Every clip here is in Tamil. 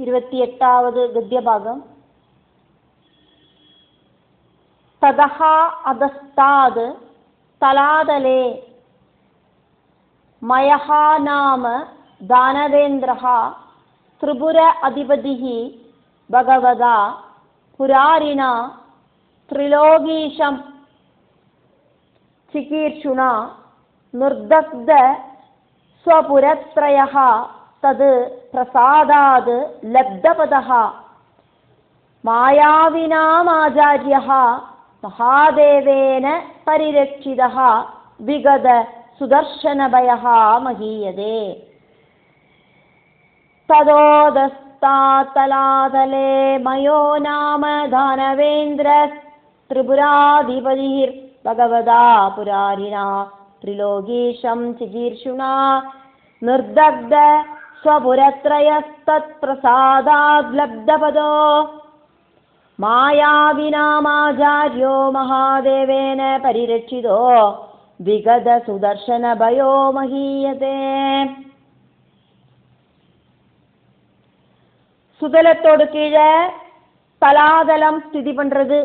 28வது ഗദ്യഭാഗം. തദഹ അധസ്താത് തലാതലേ മയഃ നാമ ദാനവേന്ദ്രഃ ത്രിപുര അധിപതിഃ ഭഗവതാ പുരാരിണാ ത്രിലോകീശം ചികീർഷുണ നിർദഗ്ധ സ്വപുരത്രയഃ തത് പ്രസാദാത് ലബ്ധപദഃ മായാവിനാമാചാര്യഃ മഹാദേവേന പരിരക്ഷിതഃ വിഗത സുദർശനഭയഃ മഹീയതേ. തതോദസ്താതലാതലേ മയോ നാമ ദാനവേന്ദ്ര ത്രിപുരാധിപതിർ ഭഗവതാ പുരാരിണാ ത്രിലോകീശം ചികീർഷുണാ നിർദഗ്ധ സ്വപുരത്രയസ്തത്പ്രസാദാദ് ലബ്ധപദോ മായാവിനാമാചാര്യോ മഹാദേവേന പരിരക്ഷിതോ വിഗത സുദർശനഭയോ മഹീയതേ. சுதலத்தோடு கீழே தலாதலம் ஸ்திதி பண்றது.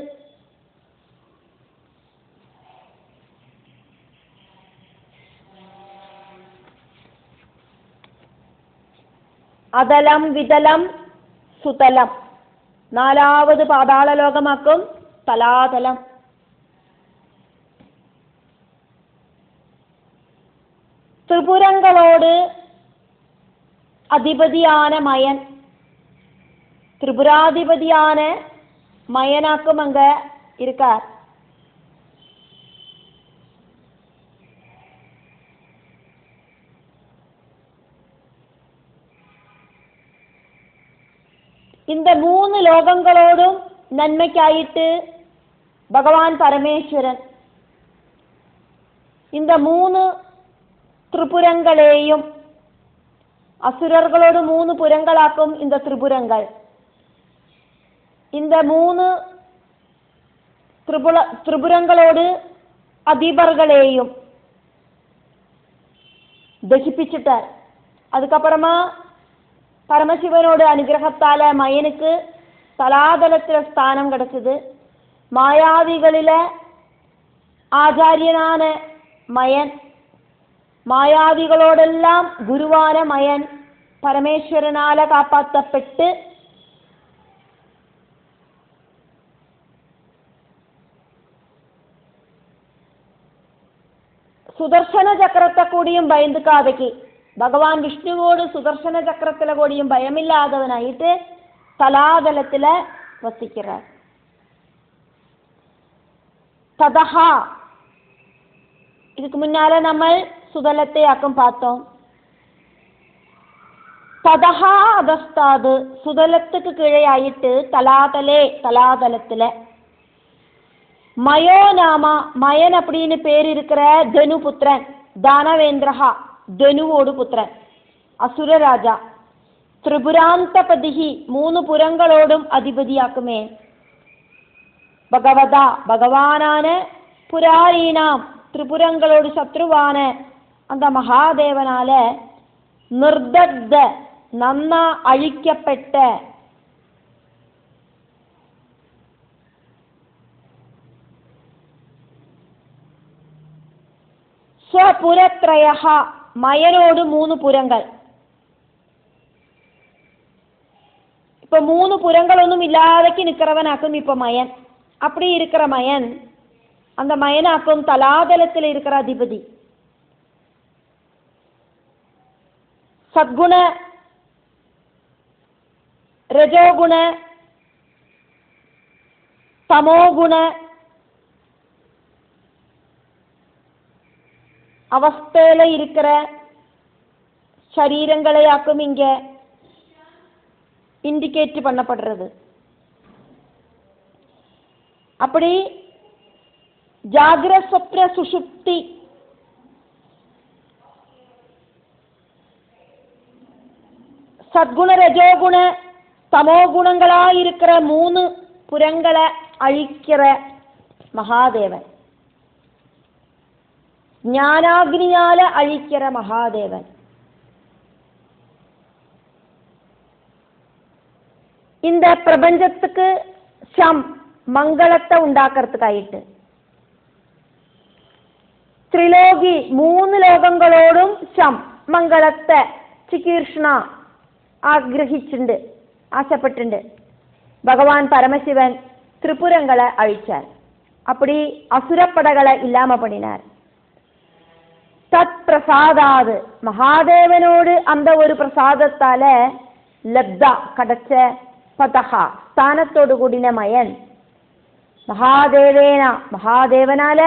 அதலம் விதலம் சுதலம். 4வது பாதாள லோகமாக்கும் தலாதலம். திரிபுரங்களோடு அதிபதியான மயன், திரிபுராதிபதியான மயனாக்கும் அங்க இருக்கார். இந்த 3 லோகங்களோடும் நன்மைக்காயிட்டு பகவான் பரமேஸ்வரன் இந்த 3 திரிபுரங்களையும் அசுரர்களோடு 3 புறங்களாக்கும் இந்த திரிபுரங்கள். இந்த 3 திரிபுரங்களோடு அதிபர்களையும் தகிப்பிச்சுட்டார். அதுக்கப்புறமா பரமசிவனோட அனுகிரகத்தால மயனுக்கு தலாதலத்துல ஸ்தானம் கிடைச்சது. மாயாவிகளில ஆச்சாரியனான மயன், மாயாவிகளோடெல்லாம் குருவான மயன் பரமேஸ்வரனால காப்பாற்றப்பட்டு சுதர்சன சக்கரத்தை கூடியும் பயந்துக்காதக்கு பகவான் விஷ்ணுவோடு சுதர்சன சக்கரத்துல கூடியும் பயமில்லாதவனாயிட்டு தலாதலத்துல வசிக்கிறார். ததஹா, இதுக்கு முன்னால நம்ம சுதலத்தை ஆக்கம் பார்த்தோம். ததஹா அதஸ்தாது, சுதலத்துக்கு கீழே ஆயிட்டு தலாதலே தலாதலத்துல மயோ நாமா, மயன் அப்படின்னு பேர் இருக்கிற தனு புத்திரன், தானவேந்திரஹா தனுவோடு புத்திரன், அசுரராஜா, திரிபுராந்தபதிஹி 3 புறங்களோடும் அதிபதியாக்குமே, பகவதா பகவானான புராரீணாம் திரிபுரங்களோடு சத்ருவான அந்த மகாதேவனால நிர்தக்த நன்னா அழிக்கப்பட்ட ஸ்வபுரத்ரயஹா மயனோடு 3 புறங்கள். இப்ப 3 புறங்கள் ஒன்றும் இல்லாதக்கு நிற்கிறவனாக்கும் இப்ப மயன். அப்படி இருக்கிற மயன், அந்த மயனாக்கும் தலாதலத்தில் இருக்கிற அதிபதி. சத்குண ரஜோகுண தமோகுண அவஸ்தையில இருக்கிற சரீரங்களையாக்கும் இங்க இண்டிகேட் பண்ணப்படுறது. அப்படி ஜாகிர சொப்ன சுஷுப்தி சத்குண ரஜோகுண தமோ குணங்களாயிருக்கிற 3 புறங்களை அழிக்கிற மகாதேவன், ஞானாக்னியால அழிக்கிற மகாதேவன். இந்த பிரபஞ்சத்துக்கு ஷம் மங்களத்தை உண்டாக்குறதுக்காயிட்டு ത്രിലോകി 3 ലോകങ്ങളോടും ഷം മംഗളത്തെ ശ്രീകൃഷ്ണ ആഗ്രഹിച്ചിട്ടുണ്ട്, ആശപ്പെട്ടുണ്ട്. ഭഗവാൻ പരമശിവൻ ത്രിപുരങ്ങളെ അഴിച്ചാர், அப்படி அசுரப்படைகளை இல்லாம பண்ணினார். தத் பிரசாதாது மகாதேவனோடு அந்த ஒரு பிரசாதத்தால லப்த கிடைச்ச பதஹா സ്ഥാനത്തോടു കൂടിன മയൻ മഹാദേവേന മഹാദേവനാല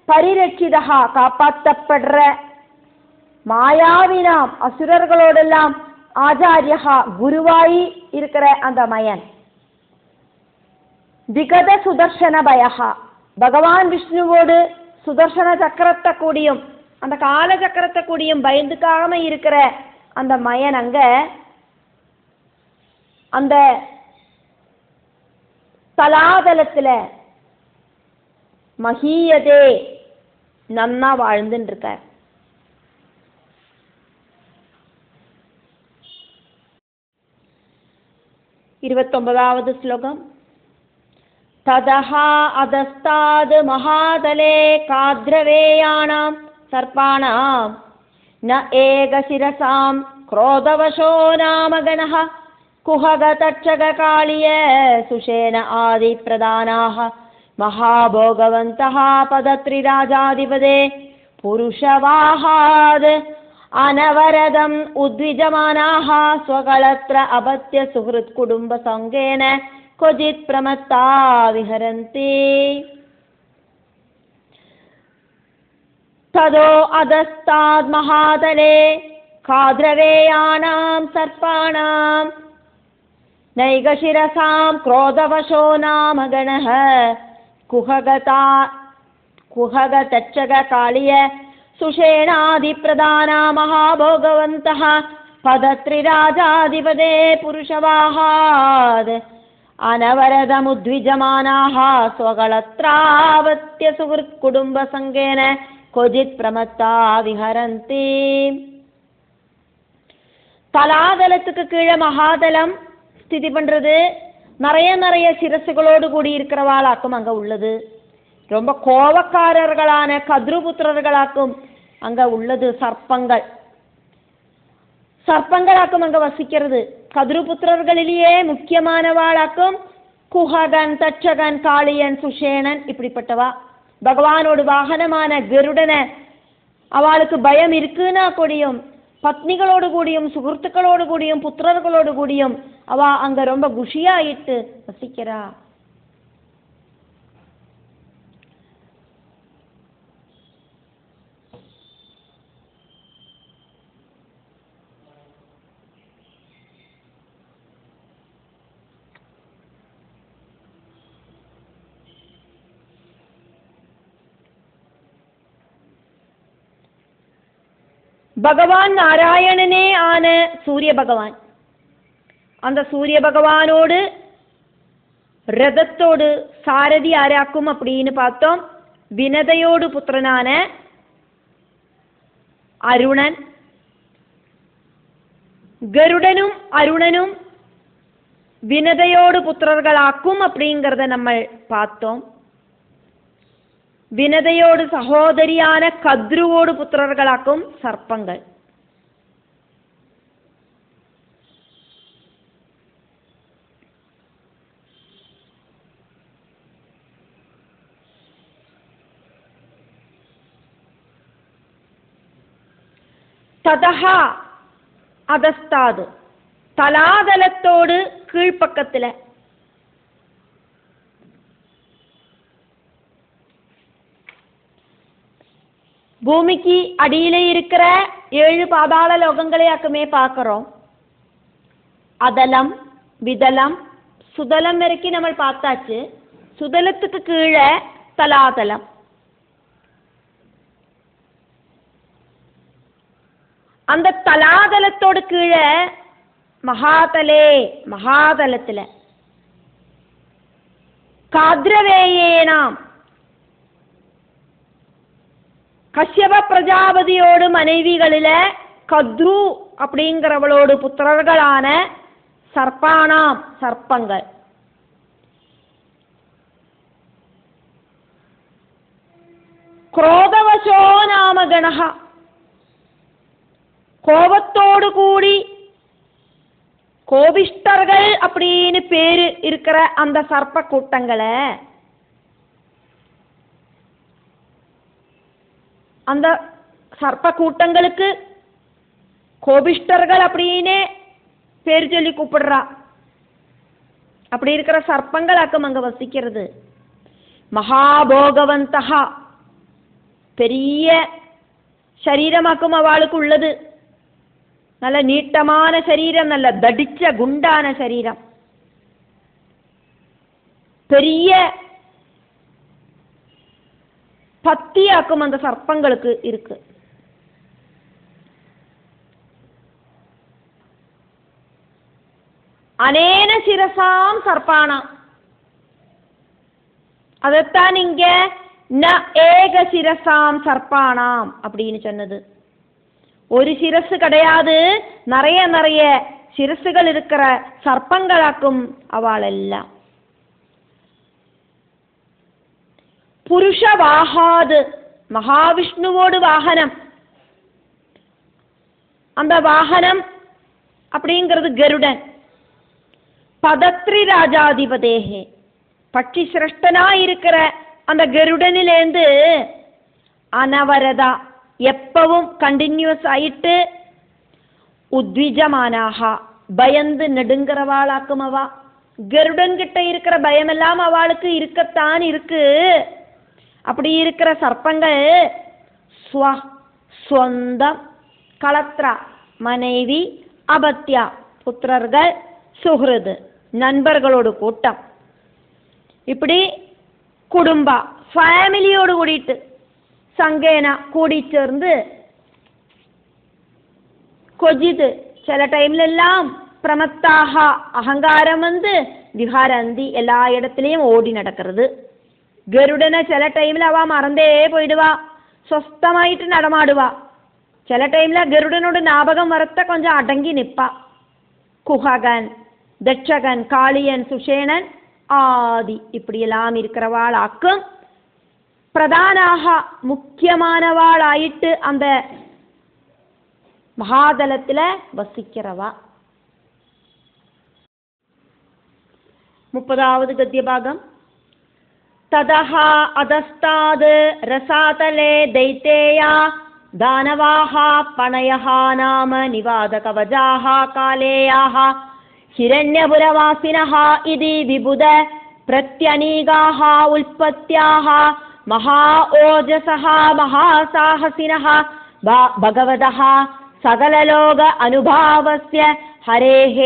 പരിരക്ഷിത കാപ്പാത്തപ്പെടുற மாயாவினாம் அசுரர்களோடெல்லாம் ஆச்சாரியா குருவாயி இருக்கிற அந்த மயன் விகத சுதர்சன பயஹா பகவான் விஷ்ணுவோடு சுதர்சன சக்கரத்தை கூடியும் அந்த கால சக்கரத்தை கூடியும் பயந்துக்காம இருக்கிற அந்த மயன் அங்க அந்த தலாதலத்துல மகியதே நன்னா வாழ்ந்துட்டு இருக்கார். இருபத்தொன்பதாவது ஸ்லோகம். ததஹா அதஸ்தாத் மகாதலே காத்ரவேயாணாம் சர்ப்பாணாம் ந ஏகசிரசாம் क्रोधवशो नाम गणः कुहगतक्षगकाळिय सुषेण आदिप्रदानाः महाभोगवन्तः पदत्रिराजाधिपदे पुरुषवाहाद् अनवरदम् उद्विजमानाः स्वकलत्र अपत्य सुहृत्कुटुम्बसङ्गेन क्वचित् प्रमत्ता विहरन्ति. तदो अधस्ताद् महातले काद्रवेयाणां सर्पाणां नैगशिरसां क्रोधवशो नाम गणः कुहगतच्छगकाळिय सुषेणादिप्रदाना महाभोगवन्तः पदत्रिराजाधिपदे पुरुषवाहाद् अनवरदमुद्विजमानाः स्वकलत्रावत्य सुहृत्कुटुम्बसङ्गेन क्वचित् प्रमत्ता विहरन्ति. தலாதலத்துக்கு கீழே மகாதலம் ஸ்திதி பண்றது. நிறைய சிரசுகளோடு கூடி இருக்கிறவாளாக்கும் அங்க உள்ளது. ரொம்ப கோபக்காரர்களான கத்ருபுத்திரர்களாக்கும் அங்க உள்ளது. சர்ப்பங்களாக்கும் அங்க வசிக்கிறது. கத்ருபுத்திரர்களிலேயே முக்கியமானவாளாக்கும் குஹகன், தட்சகன், காளியன், சுஷேணன் இப்படிப்பட்டவா. பகவானோட வாகனமான கருடனை அவளுக்கு பயம் இருக்குன்னா கூடியும் பத்னிகளோடு கூடியும் சுகிருத்துக்களோடு கூடியும் புத்திரர்களோடு கூடியும் அவ அங்க ரொம்ப குஷியாயிட்டு வசிக்கிறா. ഭഗവാൻ നാരായണനേ ആണ് സൂര്യ ഭഗവാൻ. அந்த சூரிய பகவானோடு ரதத்தோடு சாரதி ஆராக்கும் அப்படின்னு பார்த்தோம். வினதையோடு புத்திரனான அருணன். கருடனும் அருணனும் வினதையோடு புத்திரர்களாக்கும் அப்படிங்கிறத நம்ம பார்த்தோம். வினதையோடு சகோதரியான கத்ருவோடு புத்திரர்களாக்கும் சர்ப்பங்கள். ததஹா அதஸ்தாது தலாதலத்தோடு கீழ்ப்பக்கத்துல பூமிக்கு அடியிலே இருக்கிற 7 பாதாள லோகங்களையாக்குமே பார்க்கிறோம். அதலம், விதலம், சுதலம் வரைக்கும் நம்ம பார்த்தாச்சு. சுதலத்துக்கு கீழே தலாதலம். அந்த தலாதலத்தோடு கீழே மகாதலே மகாதலத்துல காத்ரவேயேனாம் கஷ்யப பிரஜாபதியோடு மனைவிகளில கத்ரு அப்படிங்கிறவளோடு புத்திரர்களான சர்ப்பானாம் சர்ப்பங்கள். குரோதவசோ நாம கணஹா கோபத்தோடு கூடி கோபிஷ்டர்கள் அப்படின்னு பேரு இருக்கிற அந்த சர்ப்ப கூட்டங்களை அந்த சர்ப்ப கூட்டங்களுக்கு கோபிஷ்டர்கள் அப்படின்னு பேர் சொல்லி கூப்பிடுறா. அப்படி இருக்கிற சர்ப்பங்களாக்கும் அங்க வசிக்கிறது. மகாபோகவந்தகா பெரிய சரீரமாக்கும் அவளுக்கு உள்ளது. நல்ல நீட்டமான சரீரம், நல்ல தடிச்ச குண்டான சரீரம், பெரிய பத்தியாக்கும் அந்த சர்ப்பங்களுக்கு இருக்கு. அனேன சிரசாம் சர்ப்பானாம், அதைத்தான் இங்க ந ஏக சிரசாம் சர்ப்பானாம் அப்படின்னு சொன்னது. ஒரு சிரசு கிடையாது, நிறைய நிறைய சிரசுகள் இருக்கிற சர்ப்பங்களாக்கும் அவள் எல்லாம். புருஷ வாகாது மகாவிஷ்ணுவோடு வாகனம். அந்த வாகனம் அப்படிங்கிறது கருடன். பதத்ரி ராஜாதிபதேகே பட்சி சிரஷ்டனா இருக்கிற அந்த கருடனிலேந்து அனவரதா எப்பவும் கண்டினியூஸ் ஆயிட்டு உத்விஜமானாகா பயந்து நெடுங்கிறவாளாக்கும். அவா கருடன் கிட்ட இருக்கிற பயமெல்லாம் அவளுக்கு இருக்கத்தான் இருக்கு. அப்படி இருக்கிற சர்ப்பங்கள் சொந்தம் களத்ரா மனைவி அபத்யா புத்திரர்கள் சுஹ்ருது நண்பர்களோடு கூட்டம், இப்படி குடும்பா ஃபேமிலியோடு கூடிட்டு சங்கேனா கூடி சேர்ந்து கொஜிது சில டைம்ல எல்லாம் பிரமத்தாக அகங்காரம் வந்து விஹாரந்தி எல்லா இடத்துலையும் ஓடி நடக்கிறது. கருடனை சில டைம்ல அவ மறந்தே போயிடுவா, சொஸ்தமாயிட்டு நடமாடுவா. சில டைம்ல கருடனோட ஞாபகம் வரத்த கொஞ்சம் அடங்கி நிற்பா. குஹகன், தட்சகன், காளியன், சுஷேனன் ஆதி இப்படியெல்லாம் இருக்கிறவாளாக்கும் பிரதானாக முக்கியமானவாளாயிட்டு அந்த மகாதலத்துல வசிக்கிறவா. 30வது கத்திய பாகம். ததஹா அதஸ்தாத் ரசாதலே தைத்தேயா தானவாஹ பணயஹ நாம நிவாதகவஜாஹ காலேயாஹ हिरण्यपुरवासिनः इति विबुध प्रत्यनीगाः उल्पत्याः महा ओजसः महासाहसिनः भगवतः सकललोक अनुभावस्य हरेः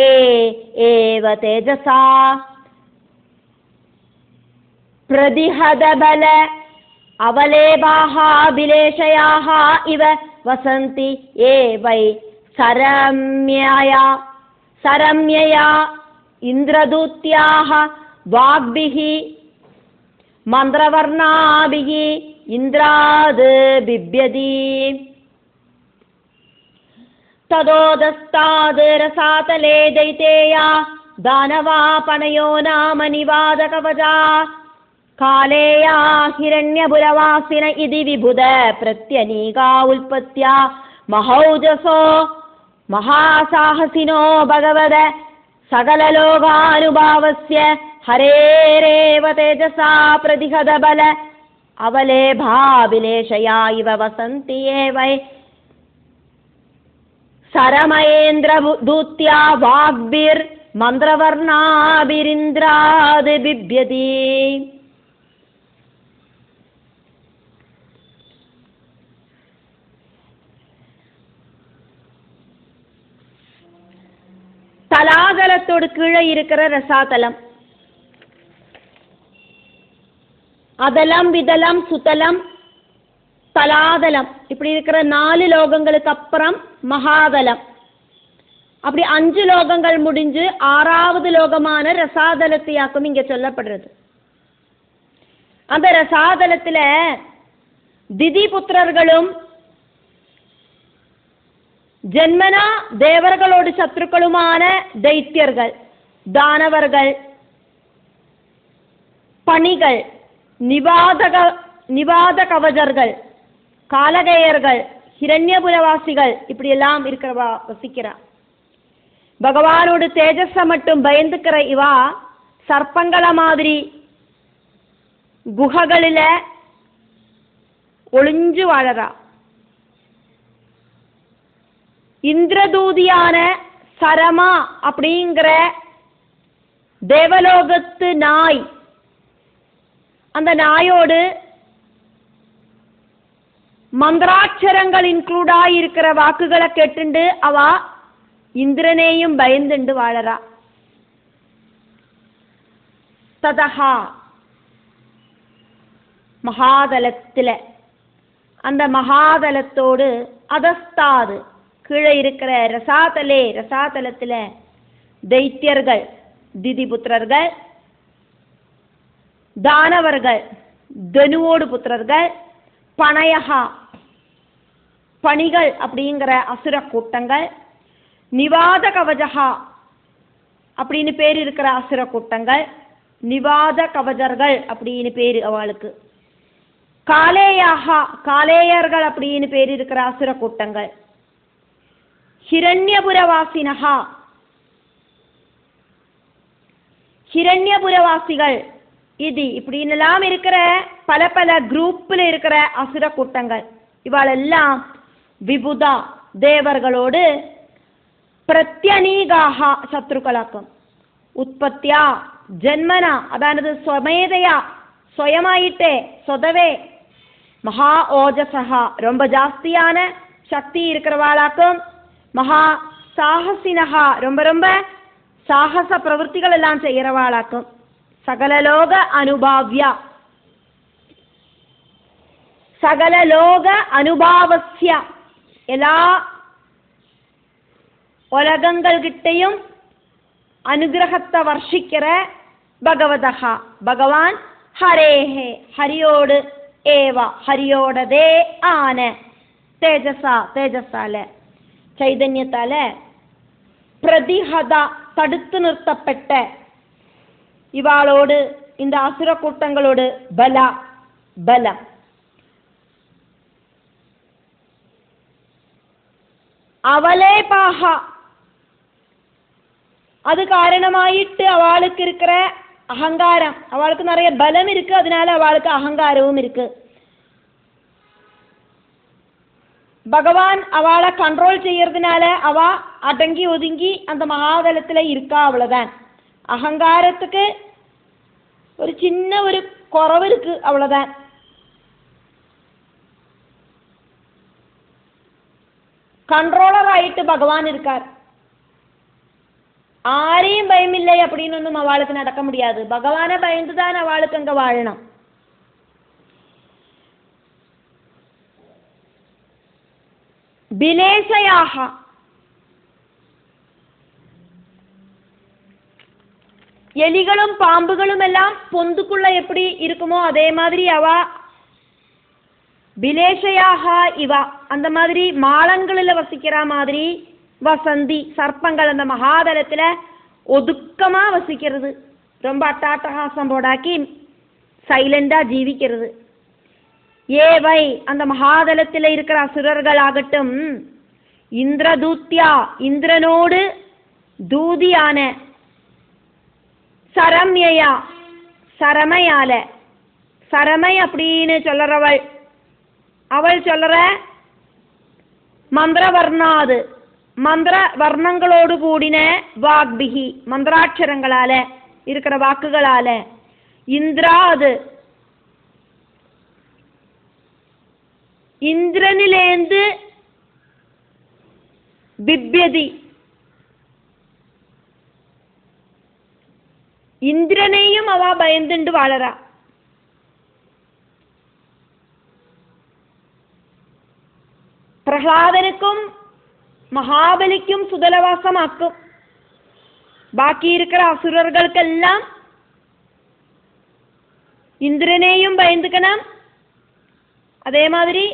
एव तेजसा प्रतिहतबल अवलेभाः विलेशयाः इव वसन्ति ये वै सरम्यया इन्द्रदूत्याः वाग्भिः मन्त्रवर्णाभिः इन्द्राद् बिभ्यति तदोदस्ताद् रसातले दैतेया दानवा पणयो नाम निवादकवजा कालेया हिरण्यपुरवासिन इति विबुध प्रत्यनीका उल्पत्या महौजसो महासाहसिनो भगवद सकललोकानुभावस्य हरेरेव तेजसा प्रतिहतबल अवलेभाविलेशया इव वसन्ति ये वै सरमयेन्द्रदूत्या वाग्भिर्मन्त्रवर्णाभिरिन्द्राद् बिभ्यति தலாதலத்தோடு கீழே இருக்கிற ரசாதலம், அதலம் விதலம் சுதலம் தலாதலம் இப்படி இருக்கிற 4 லோகங்களுக்கு அப்புறம் மகாதலம். அப்படி 5 லோகங்கள் முடிஞ்சு 6வது லோகமான ரசாதலத்தையாக்கும் இங்க சொல்லப்படுறது. அந்த ரசாதலத்துல திதி புத்திரர்களும் ஜென்மனா தேவர்களோடு சத்ருக்களுமான தைத்தியர்கள், தானவர்கள், பணிகள், நிவாத கவஜர்கள், காலகேயர்கள், ஹிரண்யபுரவாசிகள் இப்படி எல்லாம் இருக்கிறவா வசிக்கிறா. பகவானோட தேஜஸ மட்டும் பயந்துக்கிற இவா சர்ப்பங்கள மாதிரி குஹகளில ஒளிஞ்சு வாழறா. இந்திரதூதியான சரமா அப்படிங்கிற தேவலோகத்து நாய், அந்த நாயோடு மந்திராட்சரங்கள் இன்க்ளூட் ஆகியிருக்கிற வாக்குகளை கேட்டுண்டு அவ இந்திரனையும் பயந்துண்டு வாழறா. ததஹா மகாதலத்துல, அந்த மகாதலத்தோடு அதஸ்தாது கீழே இருக்கிற ரசாதலத்துல தைத்தியர்கள், திதிபுத்திரர்கள், தானவர்கள், தனுவோடு புத்திரர்கள், பணயகா பணிகள் அப்படிங்கிற அசுர கூட்டங்கள், நிவாத கவஜகா அப்படின்னு பேர் இருக்கிற அசுர கூட்டங்கள், நிவாத கவஜர்கள் அப்படின்னு பேரு அவளுக்கு, காலேயாகா காலேயர்கள் அப்படின்னு பேர் இருக்கிற அசுர கூட்டங்கள், ஹிரண்யபுரவாசினஹா ஹிரண்யபுரவாசிகள், இது இப்படின்னெல்லாம் இருக்கிற பல பல குரூப்ல இருக்கிற அசுர கூட்டங்கள். இவாளெல்லாம் விபுதா தேவர்களோடு பிரத்யனீகாக சத்ருக்களாக்கும். உற்பத்தியா ஜென்மனா அதானது ஸ்வமேதையா சுயமாயிட்டே சொதவே, மகா ஓஜசகா ரொம்ப ஜாஸ்தியான சக்தி இருக்கிறவாளாக்கும், மகா சாகசினகா ரொம்ப ரொம்ப சாகச பிரவൃத்திகள் எல்லாம் செய்யறவாளாக்கும், சகலலோக அனுபாவ்யா சகலலோக அனுபாவஸ்ய எல்லா உலகங்கள்கிட்டையும் அனுகிரகத்தை வர்ஷிக்கிற பகவதகா பகவான், ஹரேஹே ஹரியோடு, ஏவா ஹரியோடதே ஆன, தேஜசா தேஜஸால சைதன்யத்தால, பிரதிஹதா தடுத்து நிறுத்தப்பட்ட இவாளோடு இந்த அசுர கூட்டங்களோடு பலம் அவலேபாகா அது காரணமாயிட்டு அவளுக்கு இருக்கிற அகங்காரம், அவளுக்கு நிறைய பலம் இருக்கு, அதனால அவளுக்கு அகங்காரமும் இருக்கு. பகவான் அவளை கண்ட்ரோல் செய்யறதுனால அவ அடங்கி ஒதுங்கி அந்த மகாதலத்துல இருக்கா, அவ்வளவுதான். அகங்காரத்துக்கு ஒரு சின்ன ஒரு குறவு இருக்கு, அவ்வளவுதான். கண்ட்ரோலர் ஆயிட்டு பகவான் இருக்கார். ஆரையும் பயமில்லை அப்படின்னு ஒன்றும் அவளுக்கு நடக்க முடியாது. பகவானை பயந்துதான் அவளுக்கு அங்க வாழணும். பிலேசையாக எலிகளும் பாம்புகளும் எல்லாம் பொந்துக்குள்ள எப்படி இருக்குமோ அதே மாதிரி அவ பிலேஷையாக இவ அந்த மாதிரி மாளங்களில் வசிக்கிற மாதிரி வசந்தி சர்ப்பங்கள் அந்த மகாதலத்துல ஒதுக்கமா வசிக்கிறது, ரொம்ப அட்டாட்டகாசம் போடாக்கி சைலண்டா ஜீவிக்கிறது. ஏவை அந்த மகாதலத்தில் இருக்கிற அசுரர்கள் ஆகட்டும், இந்திரதூத்யா இந்திரனோடு தூதியான, சரம்யா சரமையால, சரமை அப்படின்னு சொல்றவள் அவள் சொல்ற மந்திரவர்ணாது மந்திர வர்ணங்களோடு கூடின வாக்பிகி மந்திராட்சரங்களால இருக்கிற வாக்குகளால, இந்திராது இந்திரனிலேந்து பிப்யதி இந்திரனையும் அவ பயந்துண்டு வாழறா. பிரஹ்லாதனுக்கும் மகாபலிக்கும் சுதலவாசமாக்கும். பாக்கி இருக்கிற அசுரர்களுக்கெல்லாம் இந்திரனையும் பயந்துக்கணும், அதே மாதிரி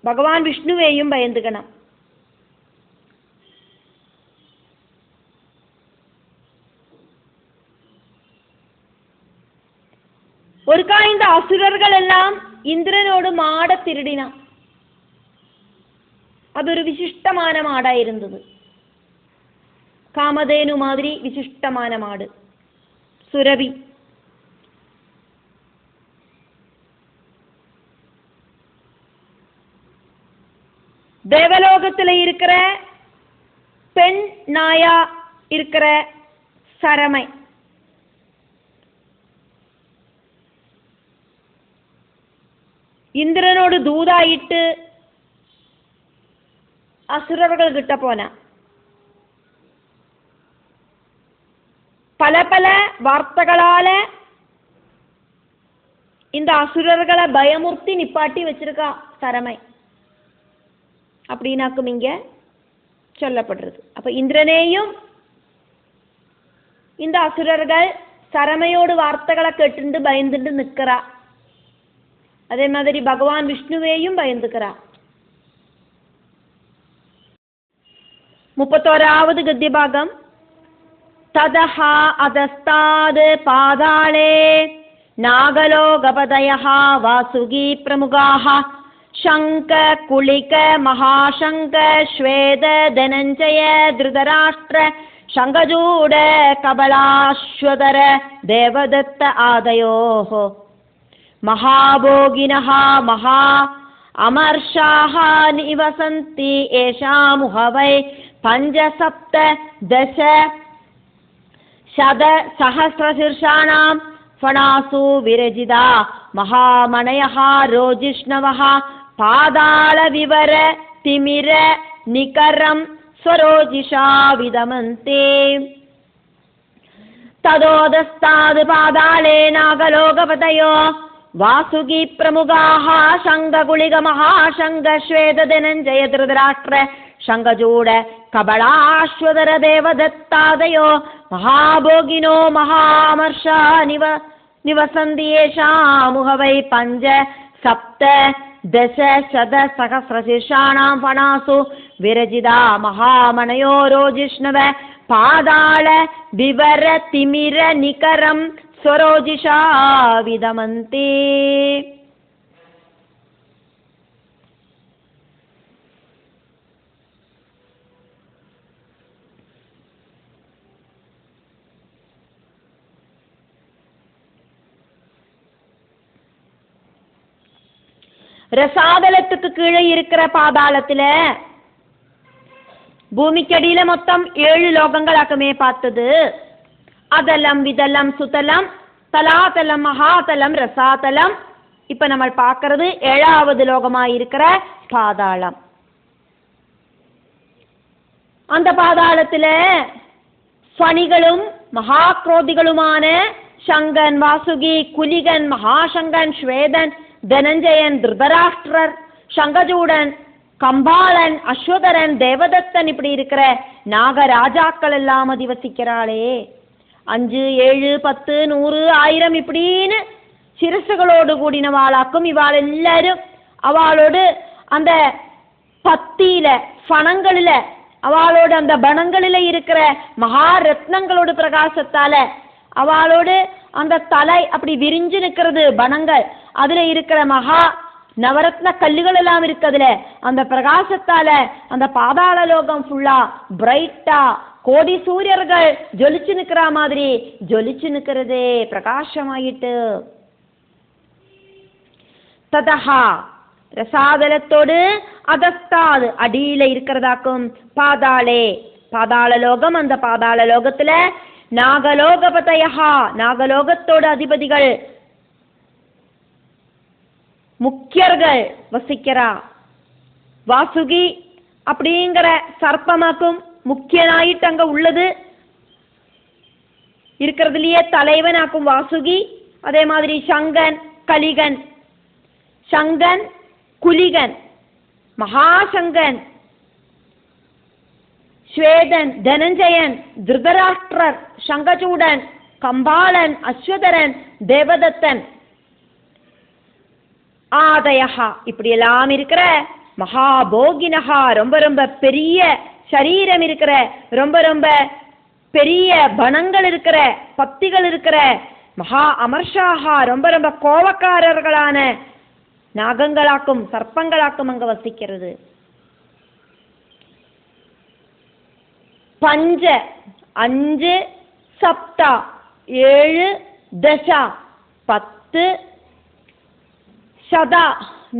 பகவான் விஷ்ணுவையும் பயந்துக்கணும். ஒருக்கா இந்த அசுரர்கள் எல்லாம் இந்திரனோடு மாட திருடினா. அது ஒரு விசிஷ்டமான மாடா இருந்தது. காமதேனு மாதிரி விசிஷ்டமான மாடு, சுரபி. தேவலோகத்துல இருக்கிற பெண் நாயா இருக்கிற சரமை, இந்திரனோடு தூதாயிட்டு அசுரர்கள் கிட்ட போனா. பல பல வார்த்தைகளால இந்த அசுரர்களை பயமுறுத்தி நிப்பாட்டி வச்சிருக்கா சரமை அப்படின்னாக்கும் இங்க சொல்லப்படுறது. அப்ப இந்திரனேயும் இந்த அசுரர்கள் சரமையோடு வார்த்தைகளை கேட்டு பயந்துட்டு நிற்கிறா. அதே மாதிரி பகவான் விஷ்ணுவேயும் பயந்துக்கிறா. 31வது கத்திய பாகம். ததஹா அதஸ்தாத் பாதாளே நாகலோகபதயः வாசுகி பிரமுகாः शंक कुलिक महाशंक श्वेद धनंजय धृतराष्ट्र शंखचूड कबलाश्वतर देवदत्त आदयोः महाभोगिनः महा अमर्षाः निवसन्ति येषामुह वै 5 7 10 शत सहस्रशीर्षाणां फणासु विरजिता महामणयः रोजिष्णवः पादाल विवर तिमिर निकरं स्वरोजिषा विदमन्ते तदोदस्ताद् पादाले नागलोकपतयो वासुकी प्रमुखाः शङ्खकुलिक महाशङ्ख श्वेत धनञ्जय धृतराष्ट्र शङ्खचूड कबलाश्वतर देवदत्तादयो महाभोगिनो महामर्षा निवसन्ति येषामुह वै 5 7 10 शत सहस्रशीर्षाणां फणासु विरजिता महामणयो रोजिष्णव पादाल विवर तिमिर निकरं स्वरोजिषा विदमन्ति. ரசாதலத்துக்கு கீழே இருக்கிற பாதாளத்துல பூமிக்கடியில மொத்தம் 7 லோகங்களாக்குமே பார்த்தது. அதலம் விதலம் சுதலம் தலாதலம் மகாதலம் ரசாதலம். இப்ப நம்ம பார்க்கறது 7வது லோகமாய் இருக்கிற பாதாளம். அந்த பாதாளத்துல ஃபணிகளும் மகாக்ரோதிகளுமான சங்கன் வாசுகி குலிகன் மகாசங்கன் ஸ்வேதன் தனஞ்சயன் திருதராஷ்டிரர் சங்கஜூடன் கம்பாளன் அஸ்வதரன் தேவதத்தன் இப்படி இருக்கிற நாகராஜாக்கள் எல்லாம் அதிவசிக்கிறாளே. 5 7 10 100 1000 இப்படின்னு சிரசுகளோடு கூடினவாளாக்கும். இவாள் எல்லாரும் அவளோடு அந்த பத்தியில பணங்களில அவளோடு அந்த பணங்களில இருக்கிற மகாரத்னங்களோடு பிரகாசத்தால அவளோடு அந்த தலை அப்படி விரிஞ்சு நிற்கிறது பணங்கள். அதுல இருக்கிற மகா நவரத்ன கல்லுகள் எல்லாம் இருக்குதுல அந்த பிரகாசத்தால அந்த பாதாள லோகம் ஃபுல்லா பிரைட்டா கோடி சூரியர்கள் ஜொலிச்சு நிக்கிற மாதிரி ஜொலிச்சு நிக்கிறதே, பிரகாசமாயிட்டு. ததஹா ரசாதலத்தோடு அதஸ்தாது அடியில இருக்கிறதாக்கும் பாதாளே பாதாள லோகம். அந்த பாதாள லோகத்துல நாகலோகபதயா நாகலோகத்தோட அதிபதிகள் முக்கியர்கள் வசிக்கிறா. வாசுகி அப்படிங்கிற சர்ப்பமாக்கும் முக்கியனாயிட்டு அங்க உள்ளது இருக்கிறதுலயே தலைவனாக்கும் வாசுகி. அதே மாதிரி சங்கன் கலிகன் சங்கன் குலிகன் மகாசங்கன் ஸ்வேதன் தனஞ்சயன் திருதராஷ்டிரர் சங்கச்சூடன் கம்பாளன் அஸ்வதரன் தேவதத்தன் ஆதயஹா இப்படி எல்லாம் இருக்கிற மகாபோகினஹா ரொம்ப ரொம்ப பெரிய சரீரம் இருக்கிற ரொம்ப ரொம்ப பெரிய பணங்கள் இருக்கிற பக்திகள் இருக்கிற மகா அமர்ஷாக ரொம்ப ரொம்ப கோபக்காரர்களான நாகங்களாக்கும் சர்ப்பங்களாக்கும் அங்க வசிக்கிறது. பஞ்ச 5 சப்த 7 தச 10 சத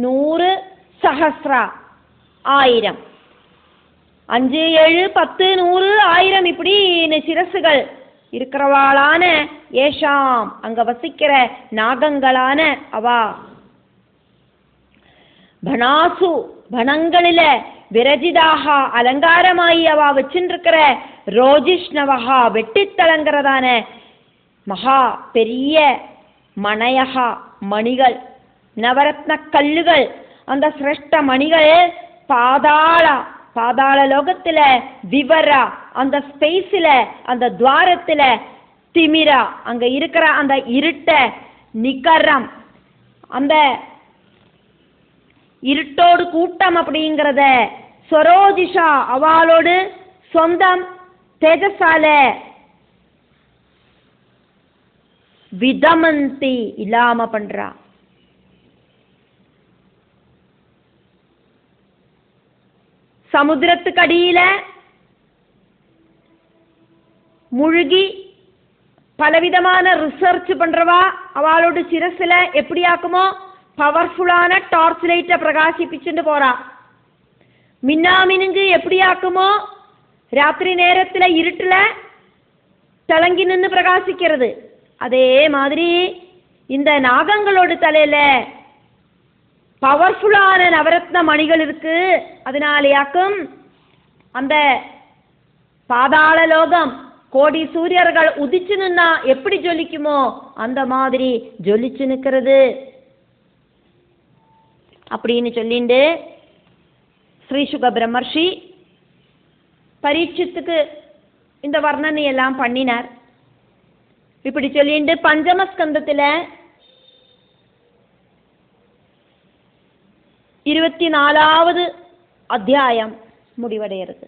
100 சஹஸ்ர 1000 5 7 10 100 1000 இப்படி சிரசுகள் இருக்கிறவாளான ஏஷாம் அங்க வசிக்கிற நாகங்களான அவா பனாசு பணங்களில விரஜிதாக அலங்காரமாயி அவா வச்சுருக்கிற ரோஜிஷ்ணவகா வெட்டித்தலங்கிறதான மகா பெரிய மணையகா மணிகள் நவரத்ன கல்லுகள் அந்த சிரஷ்ட மணிகள் பாதாள லோகத்துல விவரா அந்த ஸ்பேஸ்ல அந்த துவாரத்துல திமிரா அங்க இருக்கிற அந்த இருட்ட நிகரம் அந்த இருட்டோடு கூட்டம் அப்படிங்கிறத ஸ்வரோஜிஷா அவளோடு சொந்தம் தேஜசால விதமந்தி இல்லாம பண்றா. சமுத்திரத்துக்கு அடியில முழுகி பலவிதமான ரிசர்ச் பண்றவா அவளோட சிரசுல எப்படி ஆக்குமோ பவர்ஃபுல்லான டார்ச் லைட்டை பிரகாசிப்பிச்சுட்டு போறா. மின்னாமினுங்கு எப்படி ஆக்குமோ ராத்திரி நேரத்துல இருட்டுல திளங்கி நின்று பிரகாசிக்கிறது. அதே மாதிரி இந்த நாகங்களோட தலையில பவர்ஃபுல்லான நவரத்ன மணிகள் இருக்கு. அதனாலேயாக்கும் அந்த பாதாள லோகம் கோடி சூரியர்கள் உதிச்சு நின்னா எப்படி ஜொலிக்குமோ அந்த மாதிரி ஜொலிச்சு நிற்கிறது அப்படின்னு சொல்லிண்டு ஸ்ரீ சுக பிரம்மர்ஷி பரீட்சித்துக்கு இந்த வர்ணனை எல்லாம் பண்ணினார். இப்படி சொல்லிண்டு பஞ்சமஸ்கந்தத்துல 24வது அத்தியாயம் முடிவடைகிறது.